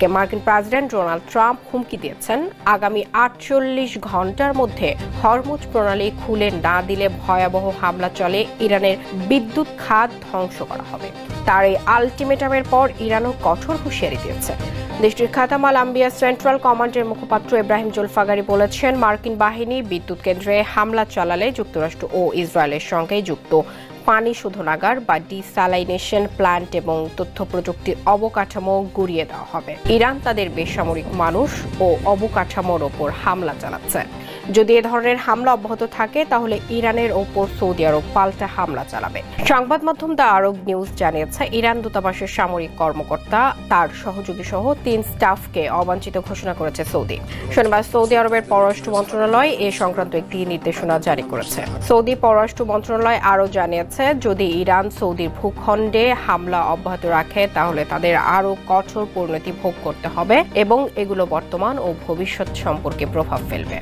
এদিকে মার্কিন president Donald Trump হুমকি দিয়েছেন, আগামী 48 ঘন্টার মধ্যে হরমুজ প্রণালী খুলে না দিলে ভয়াবহ হামলা চলে ইরানের বিদ্যুৎ খাত ধ্বংস করা হবে। তার এই আলটিমেটামের পর ইরানও কঠোর হুঁশিয়ারি দিয়েছে। দেশটির খাতাম আল আম্বিয়া সেন্ট্রাল কমান্ডের মুখপাত্র ইব্রাহিম জুলফাগারি বলেছেন, মার্কিন বাহিনী বিদ্যুৎ কেন্দ্রে হামলা চালালে যুক্তরাষ্ট্র ও ইসরায়েলের সঙ্গে যুক্ত পানি শোধনাগার বা ডিস্যালাইনেশন প্ল্যান্ট এবং তথ্য প্রযুক্তির অবকাঠামো গুঁড়িয়ে দেওয়া হবে। ইরান তাদের বেসামরিক মানুষ ও অবকাঠামোর ওপর হামলা চালাচ্ছে। যদি এ ধরনের হামলা অব্যাহত থাকে তাহলে ইরানের ওপর সৌদি আরব পাল্টা হামলা চালাবে। সংবাদ মাধ্যম দ্য আরব নিউজ জানিয়েছে, ইরান দূতাবাসের সামরিক কর্মকর্তা তার সহযোগী সহ 3 স্টাফকে অবাঞ্ছিত ঘোষণা করেছে সৌদি। শনিবার সৌদি আরবের পররাষ্ট্র মন্ত্রণালয় এ সংক্রান্ত একটি নির্দেশনা জারি করেছে। সৌদি পররাষ্ট্র মন্ত্রণালয় আরও জানিয়েছে, যদি ইরান সৌদির ভূখণ্ডে হামলা অব্যাহত রাখে তাহলে তাদের আরও কঠোর পরিণতি ভোগ করতে হবে এবং এগুলো বর্তমান ও ভবিষ্যৎ সম্পর্কে প্রভাব ফেলবে।